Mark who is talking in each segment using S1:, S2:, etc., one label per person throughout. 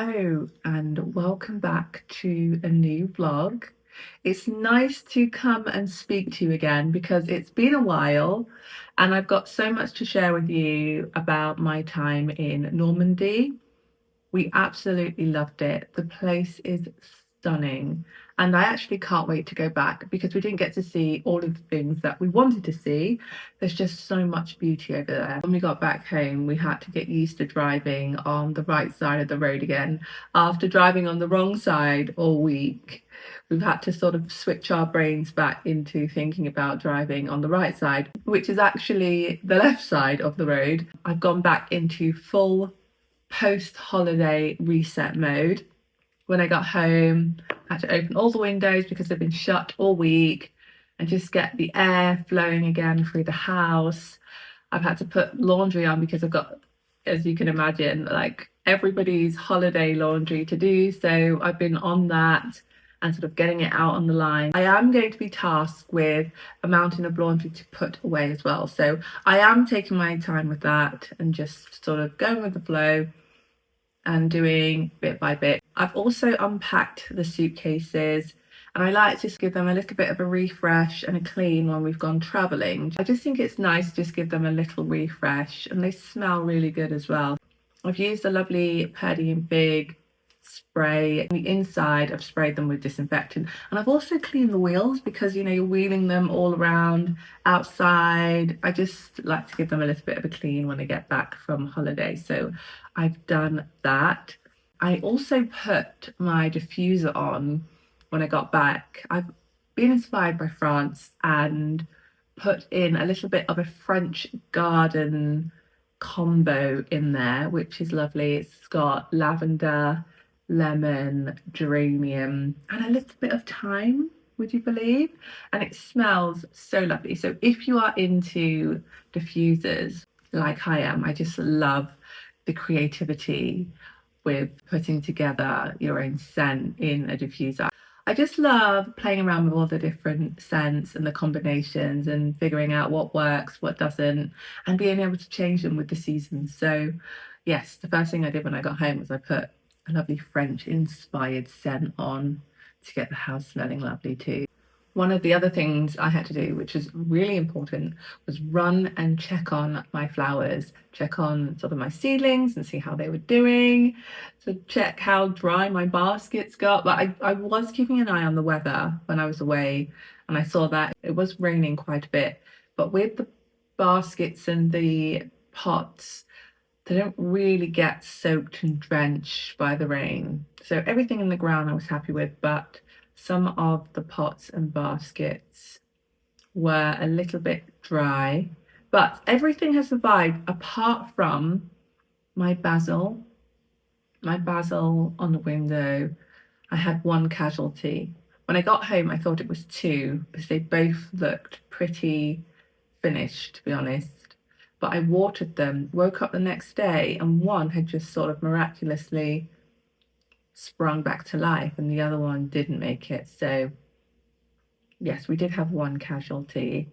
S1: Hello and welcome back to a new vlog. It's nice to come and speak to you again because it's been a while and I've got so much to share with you about my time in Normandy. We absolutely loved it. The place is stunning and I actually can't wait to go back because we didn't get to see all of the things that we wanted to see. There's just so much beauty over there. When we got back home, we had to get used to driving on the right side of the road again. After driving on the wrong side all week, we've had to sort of switch our brains back into thinking about driving on the right side, which is actually the left side of the road. I've gone back into full post-holiday reset mode. When I got home, I had to open all the windows because they've been shut all week and just get the air flowing again through the house. I've had to put laundry on because I've got, as you can imagine, like everybody's holiday laundry to do. So I've been on that and sort of getting it out on the line. I am going to be tasked with a mountain of laundry to put away as well. So I am taking my time with that and just sort of going with the flow and doing bit by bit. I've also unpacked the suitcases and I like to just give them a little bit of a refresh and a clean when we've gone traveling. I just think it's nice to just give them a little refresh, and they smell really good as well. I've used a lovely Purdy and Big spray. On the inside I've sprayed them with disinfectant, and I've also cleaned the wheels because you're wheeling them all around outside. I just like to give them a little bit of a clean when I get back from holiday, so I've done that. I also put my diffuser on when I got back. I've been inspired by France and put in a little bit of a French garden combo in there, which is lovely. It's got lavender, lemon, geranium, and a little bit of thyme, would you believe? And it smells so lovely. So if you are into diffusers like I am, I just love the creativity with putting together your own scent in a diffuser. I just love playing around with all the different scents and the combinations and figuring out what works, what doesn't, and being able to change them with the seasons. So yes, the first thing I did when I got home was I put a lovely French inspired scent on to get the house smelling lovely too. One of the other things I had to do, which was really important, was run and check on my flowers, check on sort of my seedlings and see how they were doing, to check how dry my baskets got. But I was keeping an eye on the weather when I was away, and I saw that it was raining quite a bit. But with the baskets and the pots, they don't really get soaked and drenched by the rain. So everything in the ground I was happy with, but some of the pots and baskets were a little bit dry, but everything has survived apart from my basil. My basil on the window, I had one casualty. When I got home, I thought it was two because they both looked pretty finished, to be honest. But I watered them, woke up the next day, and one had just sort of miraculously sprung back to life and the other one didn't make it. So yes, we did have one casualty.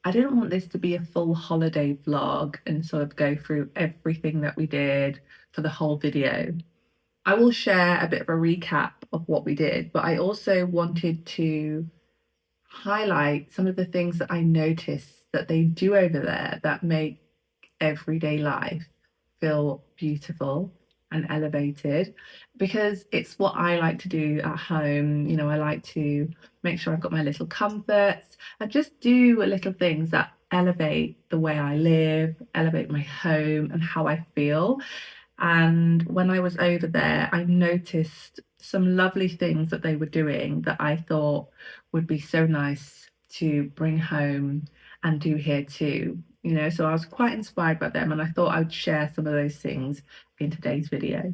S1: I didn't want this to be a full holiday vlog and sort of go through everything that we did for the whole video. I will share a bit of a recap of what we did, but I also wanted to highlight some of the things that I noticed that they do over there that make everyday life feel beautiful and elevated, because it's what I like to do at home. I like to make sure I've got my little comforts and just do little things that elevate the way I live, elevate my home and how I feel. And when I was over there, I noticed some lovely things that they were doing that I thought would be so nice to bring home and do here too. So I was quite inspired by them, and I thought I would share some of those things in today's video.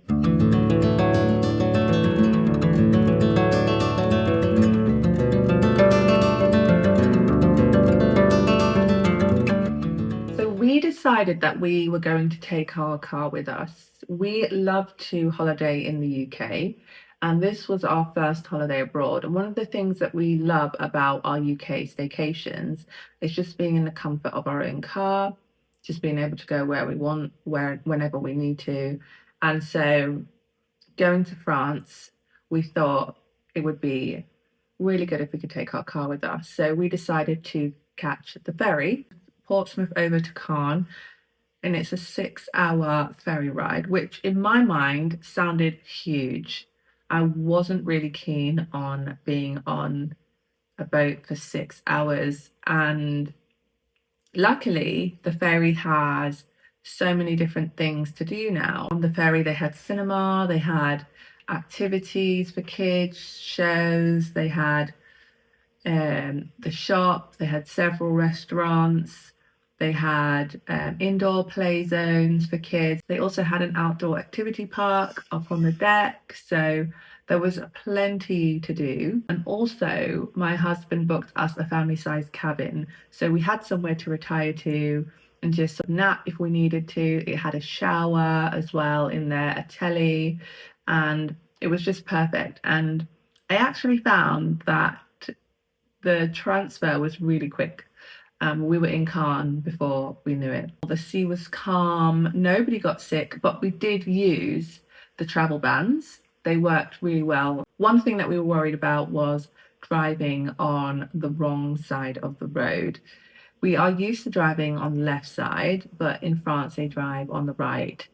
S1: So we decided that we were going to take our car with us. We love to holiday in the UK, and this was our first holiday abroad. And one of the things that we love about our UK staycations is just being in the comfort of our own car, just being able to go where we want, whenever we need to. And so going to France, we thought it would be really good if we could take our car with us. So we decided to catch the ferry, Portsmouth over to Caen, and it's a 6-hour ferry ride, which in my mind sounded huge. I wasn't really keen on being on a boat for 6 hours, and luckily the ferry has so many different things to do now. On the ferry they had cinema, they had activities for kids, shows, they had the shop, they had several restaurants, they had indoor play zones for kids. They also had an outdoor activity park up on the deck, so there was plenty to do. And also, my husband booked us a family-sized cabin, so we had somewhere to retire to and just sort of nap if we needed to. It had a shower as well in there, a telly, and it was just perfect. And I actually found that the transfer was really quick. We were in Cannes before we knew it. The sea was calm, nobody got sick, but we did use the travel bans. They worked really well. One thing that we were worried about was driving on the wrong side of the road. We are used to driving on the left side, but in France they drive on the right.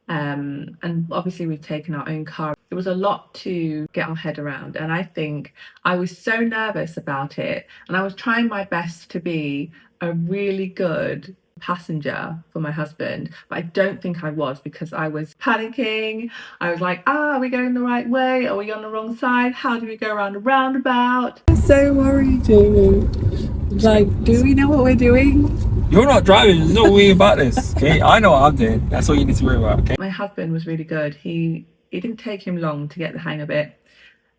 S1: And obviously we've taken our own car. It was a lot to get our head around, and I think I was so nervous about it, and I was trying my best to be a really good passenger for my husband, but I don't think I was, because I was panicking. I was like, are we going the right way? Are we on the wrong side? How do we go around a roundabout? I'm so worried, Jamie. Like, do we know what we're doing?
S2: You're not driving. There's no way about this. Okay, I know what I'm doing. That's what you need to worry about. Okay.
S1: My husband was really good. It didn't take him long to get the hang of it,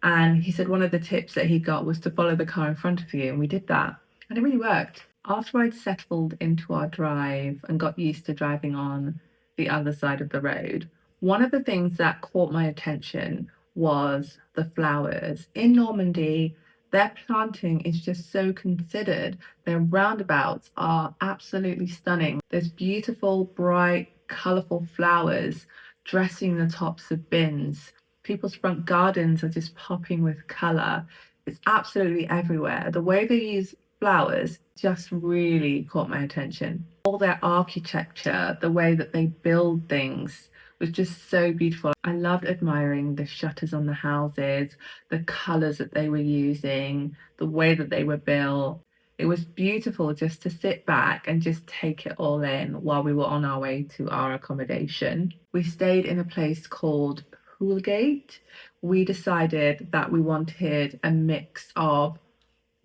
S1: and he said one of the tips that he got was to follow the car in front of you, and we did that, and it really worked. After I'd settled into our drive and got used to driving on the other side of the road, one of the things that caught my attention was the flowers. In Normandy, their planting is just so considered. Their roundabouts are absolutely stunning. There's beautiful, bright, colourful flowers dressing the tops of bins. People's front gardens are just popping with colour. It's absolutely everywhere. The way they use flowers just really caught my attention. All their architecture, the way that they build things was just so beautiful. I loved admiring the shutters on the houses, the colours that they were using, the way that they were built. It was beautiful just to sit back and just take it all in while we were on our way to our accommodation. We stayed in a place called Houlgate. We decided that we wanted a mix of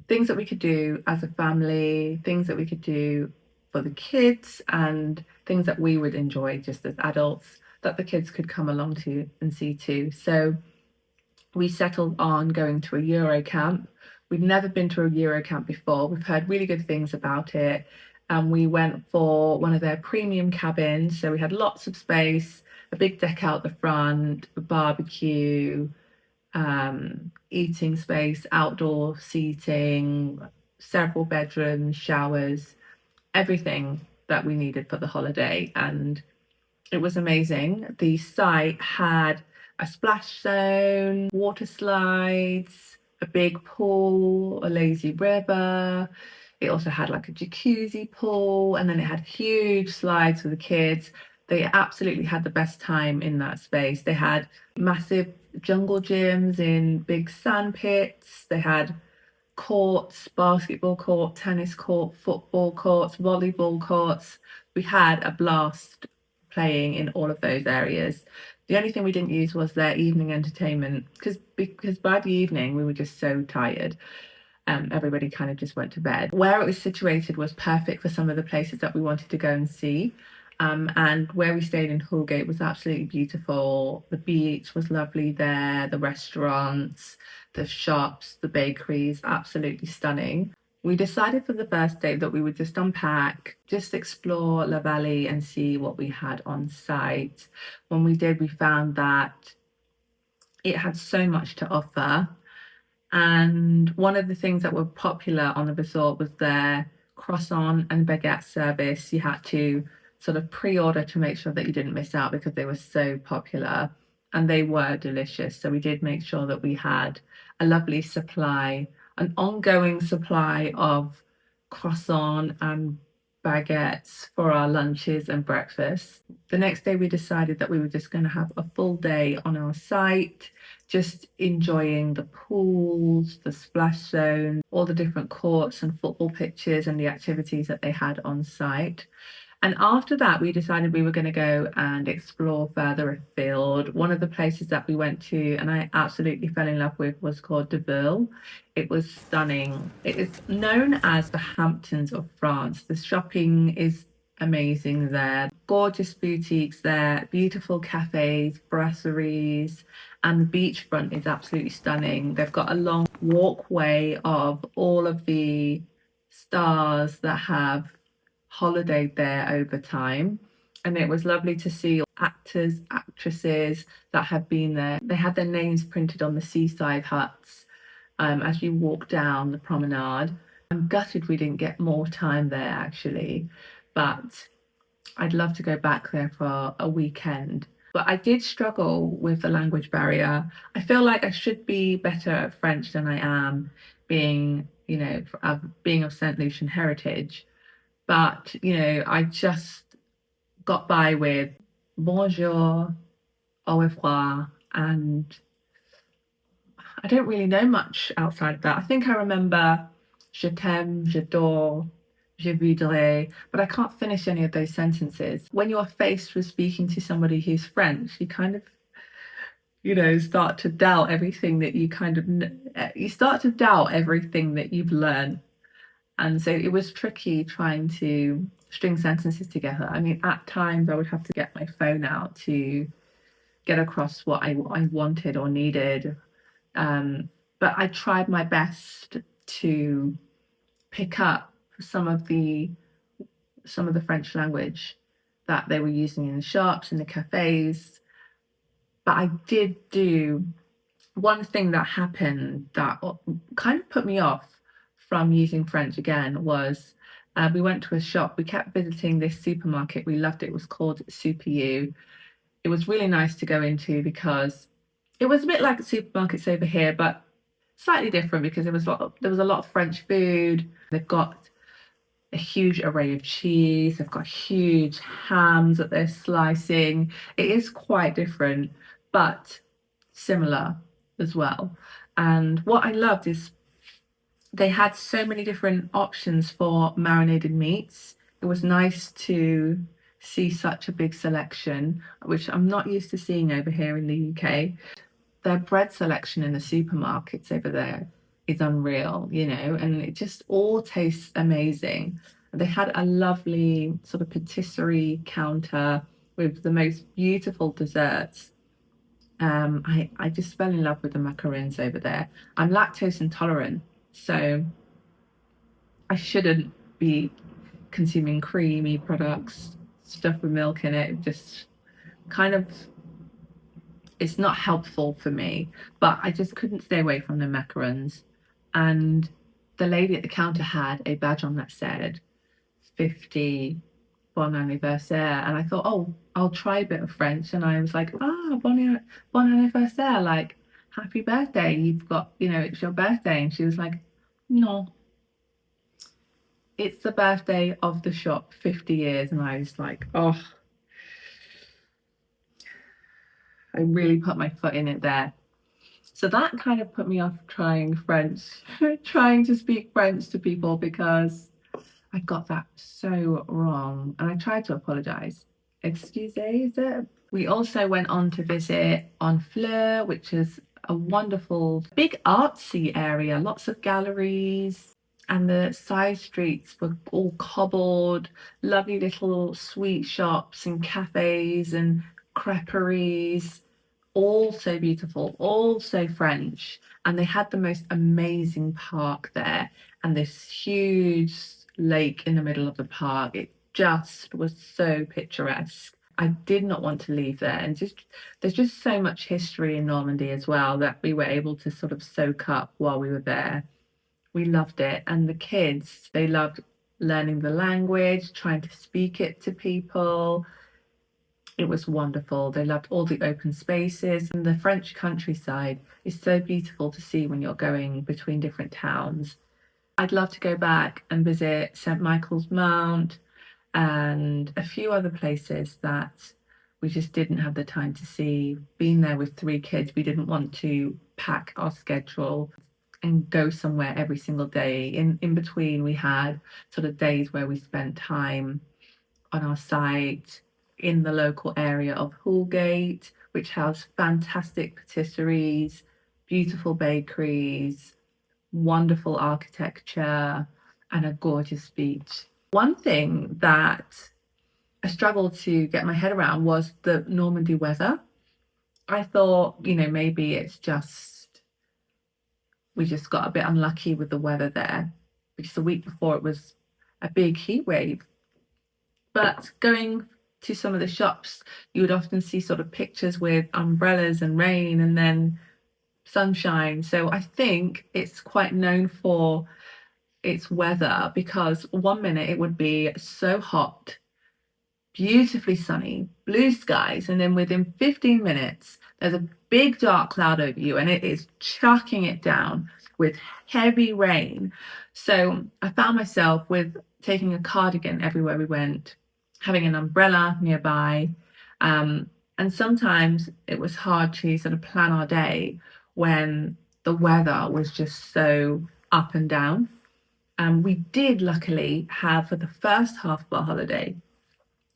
S1: things that we could do as a family, things that we could do for the kids, and things that we would enjoy just as adults that the kids could come along to and see too. So we settled on going to a Euro camp. We've never been to a Euro camp before. We've heard really good things about it. And we went for one of their premium cabins. So we had lots of space, a big deck out the front, a barbecue, eating space, outdoor seating, several bedrooms, showers, everything that we needed for the holiday. And it was amazing. The site had a splash zone, water slides, a big pool, a lazy river. It also had like a jacuzzi pool, and then it had huge slides for the kids. They absolutely had the best time in that space. They had massive jungle gyms in big sand pits. They had courts, basketball court, tennis court, football courts, volleyball courts. We had a blast playing in all of those areas. The only thing we didn't use was their evening entertainment, because by the evening we were just so tired. Everybody kind of just went to bed. Where it was situated was perfect for some of the places that we wanted to go and see. And where we stayed in Houlgate was absolutely beautiful. The beach was lovely there, the restaurants, the shops, the bakeries, absolutely stunning. We decided for the first day that we would just unpack, just explore La Vallée and see what we had on site. When we did, we found that it had so much to offer. And one of the things that were popular on the resort was their croissant and baguette service. You had to sort of pre-order to make sure that you didn't miss out because they were so popular. and they were delicious. So we did make sure that we had a lovely supply, an ongoing supply of croissant and baguettes for our lunches and breakfast. The next day, we decided that we were just going to have a full day on our site, just enjoying the pools, the splash zone, all the different courts and football pitches and the activities that they had on site. And after that, we decided we were going to go and explore further afield. One of the places that we went to and I absolutely fell in love with was called Deauville. It was stunning. It is known as the Hamptons of France. The shopping is amazing there. Gorgeous boutiques there, beautiful cafes, brasseries, and the beachfront is absolutely stunning. They've got a long walkway of all of the stars that have holidayed there over time. And it was lovely to see actors, actresses that had been there. They had their names printed on the seaside huts as you walk down the promenade. I'm gutted we didn't get more time there actually, but I'd love to go back there for a weekend. But I did struggle with the language barrier. I feel like I should be better at French than I am, being, being of St. Lucian heritage. But, I just got by with bonjour, au revoir, and I don't really know much outside of that. I think I remember je t'aime, j'adore, je voudrais, but I can't finish any of those sentences. When you're faced with speaking to somebody who's French, you kind of, start to doubt everything that you start to doubt everything that you've learned. And so it was tricky trying to string sentences together. I mean, at times I would have to get my phone out to get across what I wanted or needed. But I tried my best to pick up some of the French language that they were using in the shops, in the cafes. But I did do one thing that happened that kind of put me off from using French again was we went to a shop. We kept visiting this supermarket. We loved it. It was called Super U. It was really nice to go into because it was a bit like supermarkets over here, but slightly different because there was a lot of French food. They've got a huge array of cheese. They've got huge hams that they're slicing. It is quite different, but similar as well. And what I loved is they had so many different options for marinated meats. It was nice to see such a big selection, which I'm not used to seeing over here in the UK. Their bread selection in the supermarkets over there is unreal, and it just all tastes amazing. They had a lovely sort of patisserie counter with the most beautiful desserts. I just fell in love with the macarons over there. I'm lactose intolerant, so I shouldn't be consuming creamy products, stuff with milk in it. Just kind of, it's not helpful for me. But I just couldn't stay away from the macarons. And the lady at the counter had a badge on that said 50 bon anniversaire, and I thought, oh, I'll try a bit of French, and I was like, bon anniversaire, like happy birthday, you've got, it's your birthday. And she was like, no, it's the birthday of the shop, 50 years. And I was like, oh, I really put my foot in it there. So that kind of put me off trying French, trying to speak French to people, because I got that so wrong, and I tried to apologize. Excusez, is it? We also went on to visit Honfleur, which is a wonderful, big artsy area, lots of galleries, and the side streets were all cobbled, lovely little sweet shops and cafes and creperies, all so beautiful, all so French. And they had the most amazing park there, and this huge lake in the middle of the park. It just was so picturesque. I did not want to leave there, and there's just so much history in Normandy as well that we were able to sort of soak up while we were there. We loved it, and the kids, they loved learning the language, trying to speak it to people. It was wonderful. They loved all the open spaces, and the French countryside is so beautiful to see when you're going between different towns. I'd love to go back and visit St. Michael's Mount and a few other places that we just didn't have the time to see. Being there with three kids, we didn't want to pack our schedule and go somewhere every single day. In between, we had sort of days where we spent time on our site in the local area of Houlgate, which has fantastic patisseries, beautiful bakeries, wonderful architecture, and a gorgeous beach. One thing that I struggled to get my head around was the Normandy weather. I thought, maybe it's just we just got a bit unlucky with the weather there because the week before it was a big heat wave. But going to some of the shops, you would often see sort of pictures with umbrellas and rain and then sunshine. So I think it's quite known for its weather because one minute it would be so hot, beautifully sunny, blue skies, and then within 15 minutes, there's a big dark cloud over you and it is chucking it down with heavy rain. So I found myself with taking a cardigan everywhere we went, having an umbrella nearby. And sometimes it was hard to sort of plan our day when the weather was just so up and down. And we did luckily have, for the first half of our holiday,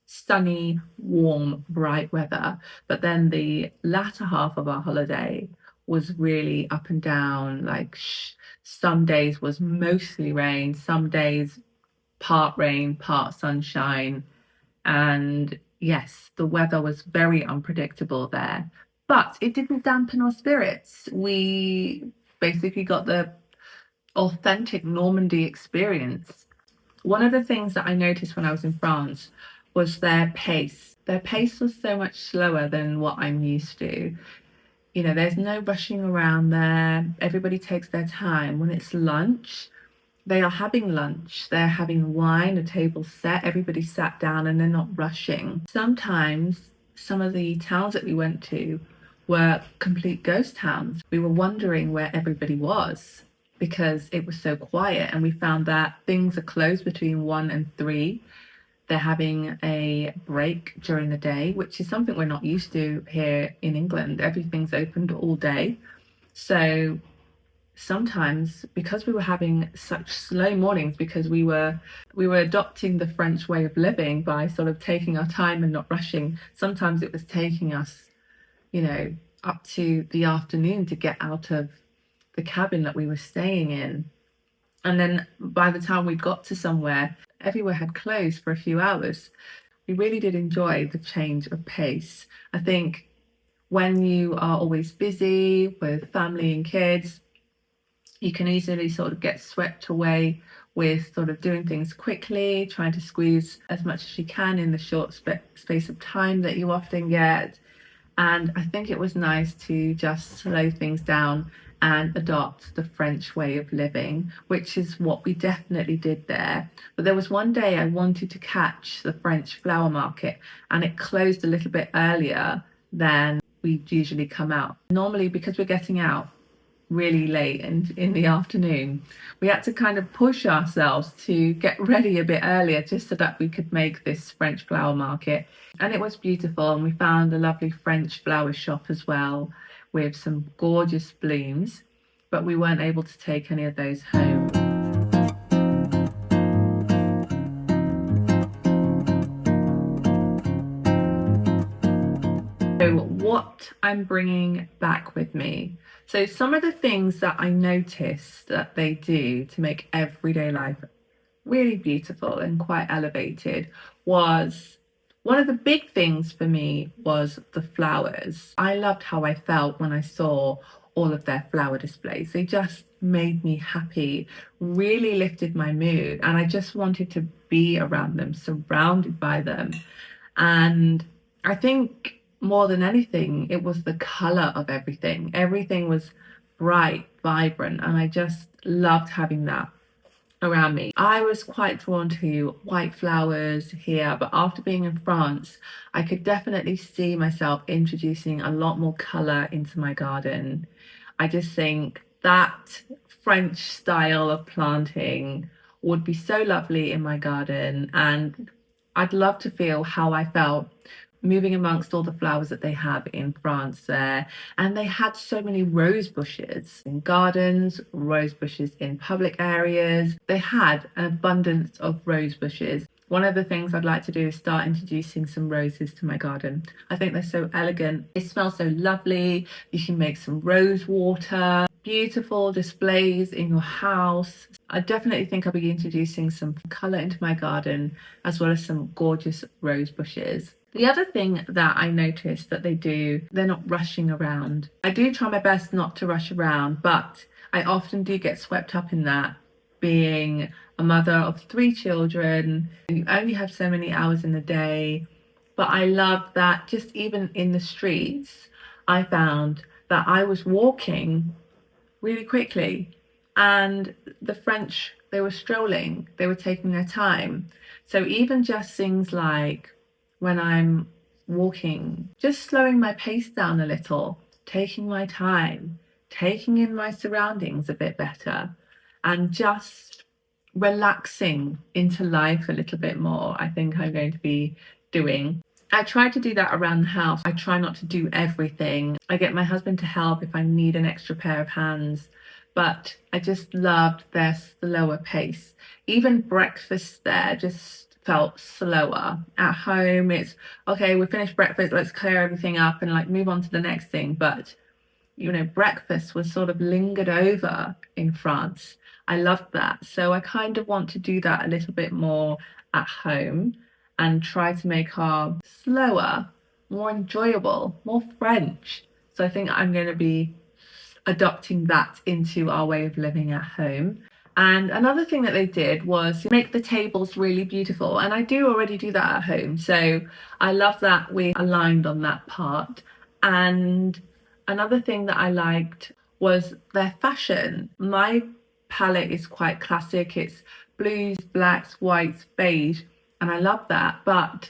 S1: sunny, warm, bright weather. But then the latter half of our holiday was really up and down. Like some days was mostly rain, some days part rain, part sunshine. And yes, the weather was very unpredictable there, but it didn't dampen our spirits. We basically got the authentic Normandy experience. One of the things that I noticed when I was in France was their pace. Their pace was so much slower than what I'm used to. There's no rushing around there. Everybody takes their time. When it's lunch, they are having lunch, they're having wine, a table set, everybody sat down and they're not rushing. Sometimes some of the towns that we went to were complete ghost towns. We were wondering where everybody was because it was so quiet, and we found that things are closed between 1 and 3. They're having a break during the day, which is something we're not used to here in England. Everything's opened all day. So sometimes, because we were having such slow mornings, because we were adopting the French way of living by sort of taking our time and not rushing, sometimes it was taking us up to the afternoon to get out of the cabin that we were staying in. And then by the time we got to somewhere, everywhere had closed for a few hours. We really did enjoy the change of pace. I think when you are always busy with family and kids, you can easily sort of get swept away with sort of doing things quickly, trying to squeeze as much as you can in the short space of time that you often get. And I think it was nice to just slow things down and adopt the French way of living, which is what we definitely did there. But there was one day I wanted to catch the French flower market, and it closed a little bit earlier than we usually come out. Normally, because we're getting out really late and in the afternoon, we had to kind of push ourselves to get ready a bit earlier just so that we could make this French flower market. And it was beautiful, and we found a lovely French flower shop as well with some gorgeous blooms, but we weren't able to take any of those home. So what I'm bringing back with me. So some of the things that I noticed that they do to make everyday life really beautiful and quite elevated was, one of the big things for me was the flowers. I loved how I felt when I saw all of their flower displays. They just made me happy, really lifted my mood, and I just wanted to be around them, surrounded by them. And I think more than anything, it was the color of everything. Everything was bright, vibrant, and I just loved having that. around me. I was quite drawn to white flowers here, but after being in France, I could definitely see myself introducing a lot more colour into my garden. I just think that French style of planting would be so lovely in my garden, and I'd love to feel how I felt moving amongst all the flowers that they have in France there. And they had so many rose bushes in gardens, rose bushes in public areas. They had an abundance of rose bushes. One of the things I'd like to do is start introducing some roses to my garden. I think they're so elegant. They smell so lovely. You can make some rose water, beautiful displays in your house. I definitely think I'll be introducing some colour into my garden as well as some gorgeous rose bushes. The other thing that I noticed that they do, they're not rushing around. I do try my best not to rush around, but I often do get swept up in that, being a mother of 3 children. You only have so many hours in the day. But I love that just even in the streets, I found that I was walking really quickly. And the French, they were strolling, they were taking their time. So even just things like when I'm walking, just slowing my pace down a little, taking my time, taking in my surroundings a bit better, and just relaxing into life a little bit more, I think I'm going to be doing. I try to do that around the house. I try not to do everything. I get my husband to help if I need an extra pair of hands, but I just loved their slower pace. Even breakfast there just felt slower. At home, it's okay, we finished breakfast, let's clear everything up and like move on to the next thing. But breakfast was sort of lingered over in France. I loved that. So I kind of want to do that a little bit more at home and try to make our slower, more enjoyable, more French. So I think I'm going to be adopting that into our way of living at home. And another thing that they did was make the tables really beautiful. And I do already do that at home. So I love that we aligned on that part. And another thing that I liked was their fashion. My palette is quite classic. It's blues, blacks, whites, beige, and I love that. But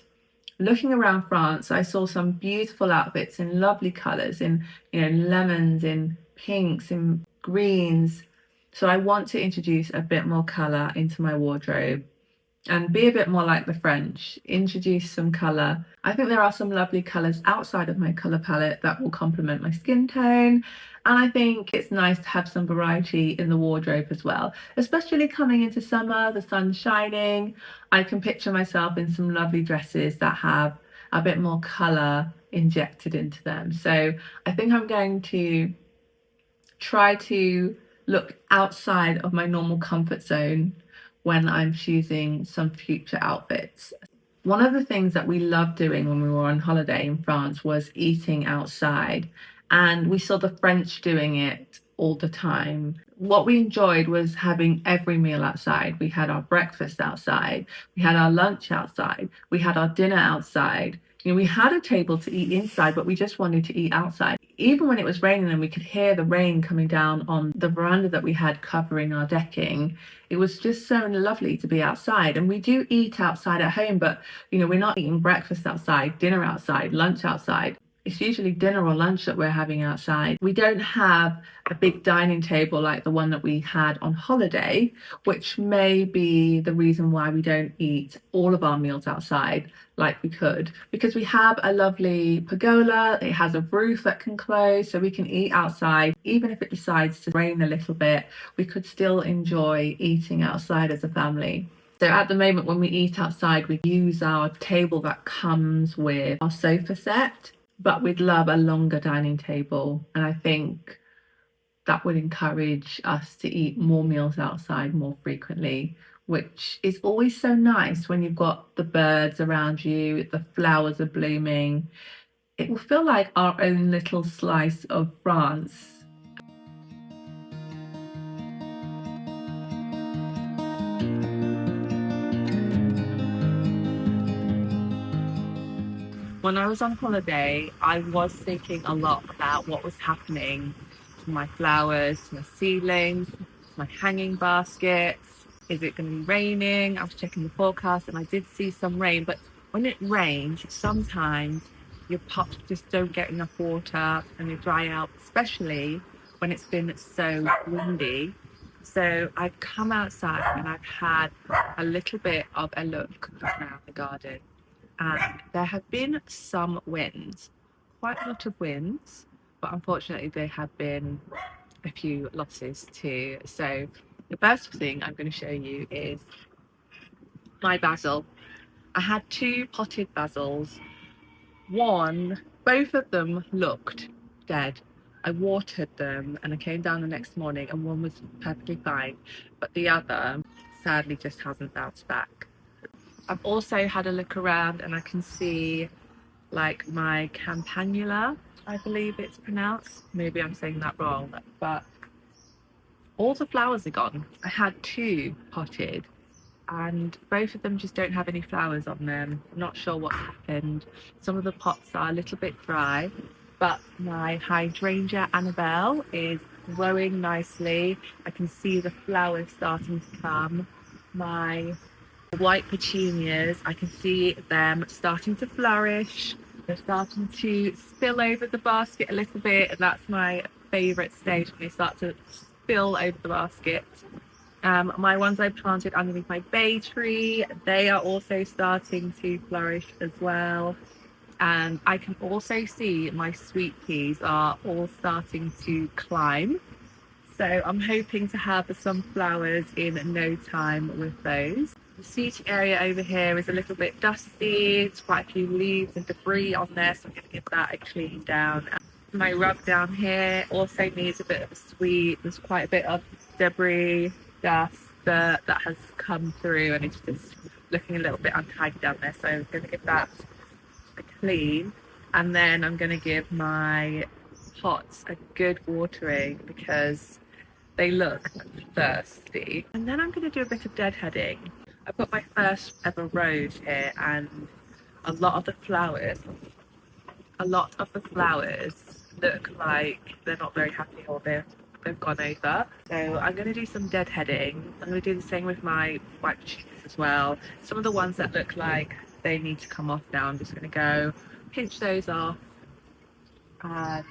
S1: looking around France, I saw some beautiful outfits in lovely colours, in lemons, in pinks, in greens. So I want to introduce a bit more colour into my wardrobe and be a bit more like the French, introduce some colour. I think there are some lovely colours outside of my colour palette that will complement my skin tone. And I think it's nice to have some variety in the wardrobe as well, especially coming into summer, the sun's shining. I can picture myself in some lovely dresses that have a bit more colour injected into them. So I think I'm going to try to look outside of my normal comfort zone when I'm choosing some future outfits. One of the things that we loved doing when we were on holiday in France was eating outside, and we saw the French doing it all the time. What we enjoyed was having every meal outside. We had our breakfast outside, we had our lunch outside, we had our dinner outside. We had a table to eat inside, but we just wanted to eat outside. Even when it was raining and we could hear the rain coming down on the veranda that we had covering our decking, it was just so lovely to be outside. And we do eat outside at home, but we're not eating breakfast outside, dinner outside, lunch outside. It's usually dinner or lunch that we're having outside. We don't have a big dining table like the one that we had on holiday, which may be the reason why we don't eat all of our meals outside like we could, because we have a lovely pergola. It has a roof that can close, so we can eat outside. Even if it decides to rain a little bit, we could still enjoy eating outside as a family. So at the moment when we eat outside, we use our table that comes with our sofa set, but we'd love a longer dining table. And I think that would encourage us to eat more meals outside more frequently, which is always so nice when you've got the birds around you, the flowers are blooming. It will feel like our own little slice of France. When I was on holiday, I was thinking a lot about what was happening to my flowers, to my seedlings, my hanging baskets. is it going to be raining? I was checking the forecast and I did see some rain, but when it rains, sometimes your pots just don't get enough water and they dry out, especially when it's been so windy. So I've come outside and I've had a little bit of a look around the garden, and there have been some winds, quite a lot of winds, but unfortunately there have been a few losses too. So the first thing I'm going to show you is my basil. I had 2 potted basils. Both of them looked dead. I watered them and I came down the next morning and one was perfectly fine, but the other sadly just hasn't bounced back. I've also had a look around and I can see like my campanula, I believe it's pronounced. Maybe I'm saying that wrong, but all the flowers are gone. I had 2 potted and both of them just don't have any flowers on them. I'm not sure what's happened. Some of the pots are a little bit dry, but my hydrangea Annabelle is growing nicely. I can see the flowers starting to come. My white petunias, I can see them starting to flourish. They're starting to spill over the basket a little bit, and that's my favourite stage, when they start to spill over the basket. My ones I planted underneath my bay tree, they are also starting to flourish as well. And I can also see my sweet peas are all starting to climb. So I'm hoping to have some flowers in no time with those. The seating area over here is a little bit dusty. There's quite a few leaves and debris on there, so I'm going to give that a clean down. My rug down here also needs a bit of a sweep. There's quite a bit of debris, dust that has come through, and it's just looking a little bit untidy down there. So I'm going to give that a clean, and then I'm going to give my pots a good watering because they look thirsty. And then I'm going to do a bit of deadheading. I've got my first ever rose here, and a lot of the flowers look like they're not very happy, or they've gone over. So I'm going to do some deadheading. I'm going to do the same with my white petunias as well. Some of the ones that look like they need to come off now, I'm just going to go pinch those off, and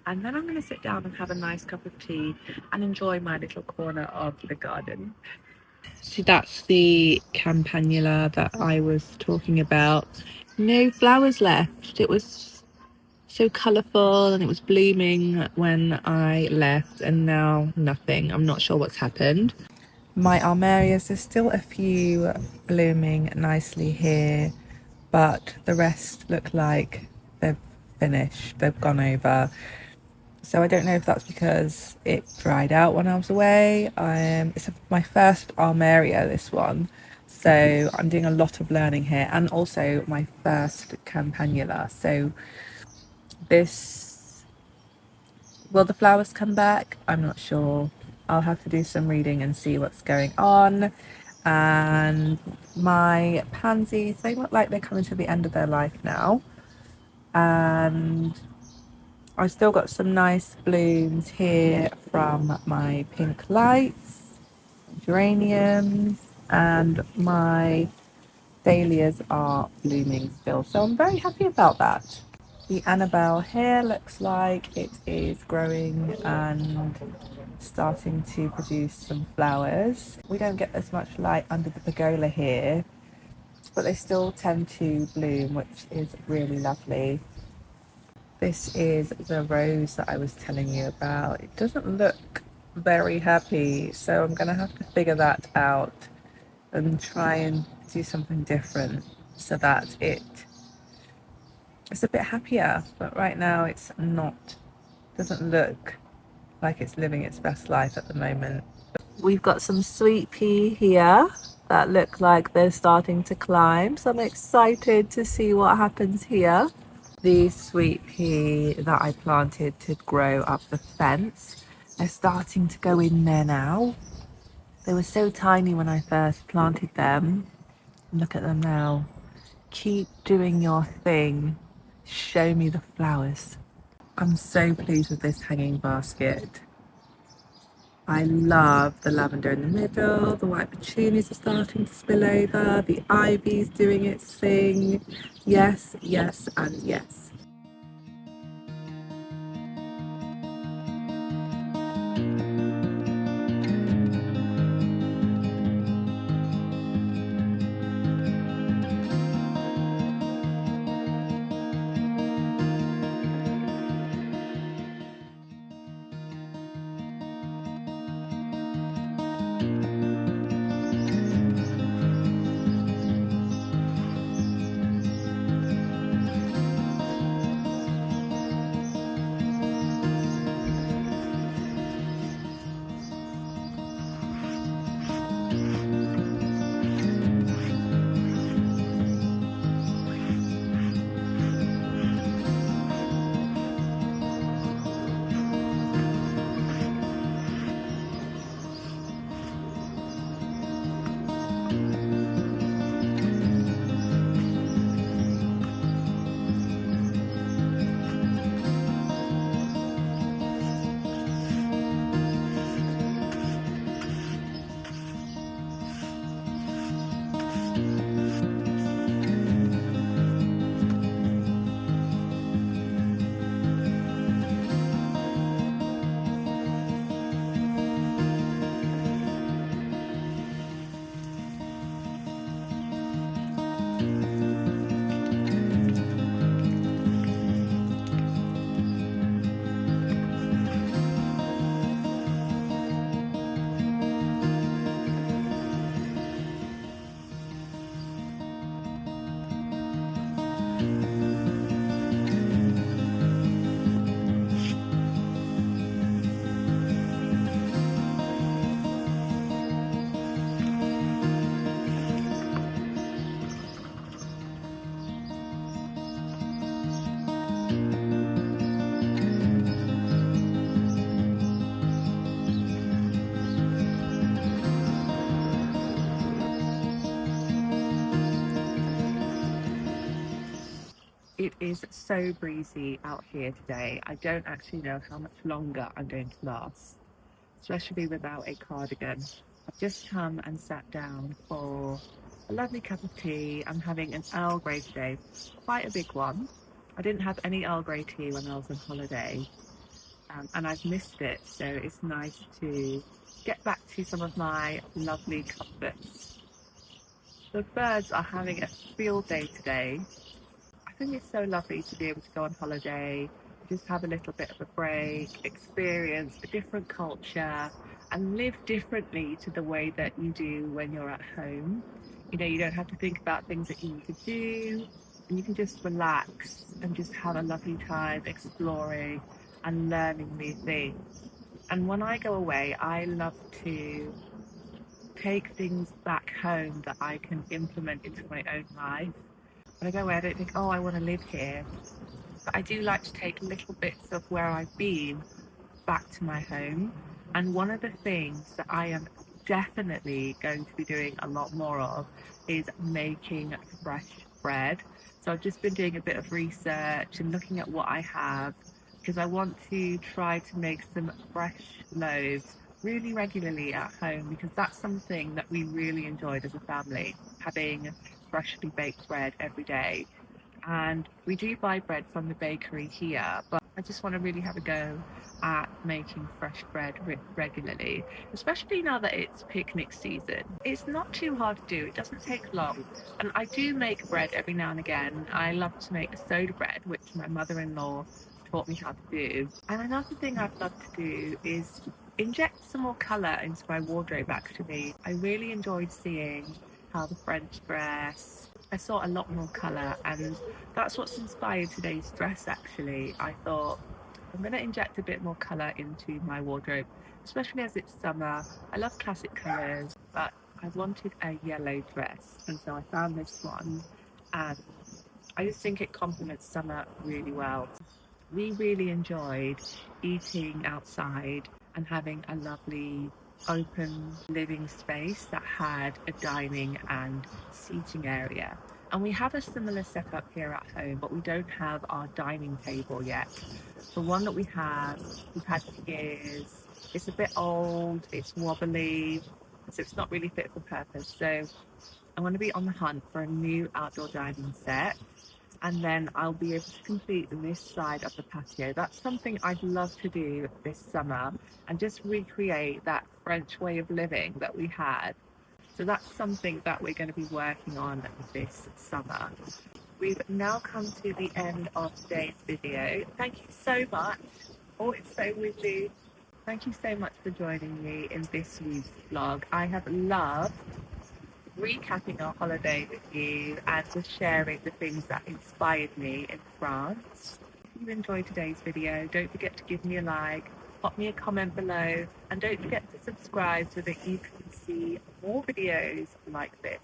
S1: then I'm going to sit down and have a nice cup of tea and enjoy my little corner of the garden. So that's the campanula that I was talking about. No flowers left. It was so colourful and it was blooming when I left, and now nothing. I'm not sure what's happened. My armarias, there's still a few blooming nicely here, but the rest look like they've finished. They've gone over. So I don't know if that's because it dried out when I was away. It's my first armaria, this one. So I'm doing a lot of learning here, and also my first campanula. So will the flowers come back? I'm not sure. I'll have to do some reading and see what's going on. And my pansies, they look like they're coming to the end of their life now. And I've still got some nice blooms here from my pink lights, geraniums, and my dahlias are blooming still. So I'm very happy about that. The Annabelle here looks like it is growing and starting to produce some flowers. We don't get as much light under the pergola here, but they still tend to bloom, which is really lovely. This is the rose that I was telling you about. It doesn't look very happy, so I'm gonna have to figure that out and try and do something different so that it's a bit happier. But right now it's not, doesn't look like it's living its best life at the moment. We've got some sweet pea here that look like they're starting to climb, so I'm excited to see what happens here. These sweet pea that I planted to grow up the fence, they're starting to go in there now. They were so tiny when I first planted them. Look at them now. Keep doing your thing. Show me the flowers. I'm so pleased with this hanging basket. I love the lavender in the middle, the white petunias are starting to spill over, the ivy's doing its thing. Yes, yes, and yes. It is so breezy out here today. I don't actually know how much longer I'm going to last, especially without a cardigan. I've just come and sat down for a lovely cup of tea. I'm having an Earl Grey today, quite a big one. I didn't have any Earl Grey tea when I was on holiday, and I've missed it, so it's nice to get back to some of my lovely comforts. The birds are having a field day today. I think it's so lovely to be able to go on holiday, just have a little bit of a break, experience a different culture, and live differently to the way that you do when you're at home. You know, you don't have to think about things that you need to do, and you can just relax and just have a lovely time exploring and learning new things. And when I go away, I love to take things back home that I can implement into my own life. When I go away, I don't think, oh, I want to live here. But I do like to take little bits of where I've been back to my home. And one of the things that I am definitely going to be doing a lot more of is making fresh bread. So I've just been doing a bit of research and looking at what I have because I want to try to make some fresh loaves really regularly at home because that's something that we really enjoyed as a family, having freshly baked bread every day. And we do buy bread from the bakery here, but I just want to really have a go at making fresh bread regularly, especially now that it's picnic season. It's not too hard to do, it doesn't take long. And I do make bread every now and again. I love to make soda bread, which my mother-in-law taught me how to do. And another thing I'd love to do is inject some more colour into my wardrobe actually. I really enjoyed seeing how the French dress. I saw a lot more colour, and that's what's inspired today's dress actually. I thought I'm going to inject a bit more colour into my wardrobe, especially as it's summer. I love classic colours, but I wanted a yellow dress, and so I found this one, and I just think it complements summer really well. We really enjoyed eating outside and having a lovely open living space that had a dining and seating area. And we have a similar setup here at home, but we don't have our dining table yet. The one that we've had for years. It's a bit old, it's wobbly, so it's not really fit for purpose. So I'm going to be on the hunt for a new outdoor dining set, and then I'll be able to complete this side of the patio. That's something I'd love to do this summer and just recreate that French way of living that we had. So that's something that we're going to be working on this summer. We've now come to the end of today's video. Thank you so much. Oh, it's so windy. Thank you so much for joining me in this week's vlog. I have loved recapping our holiday with you and just sharing the things that inspired me in France. If you enjoyed today's video, don't forget to give me a like, pop me a comment below, and don't forget to subscribe so that you can see more videos like this.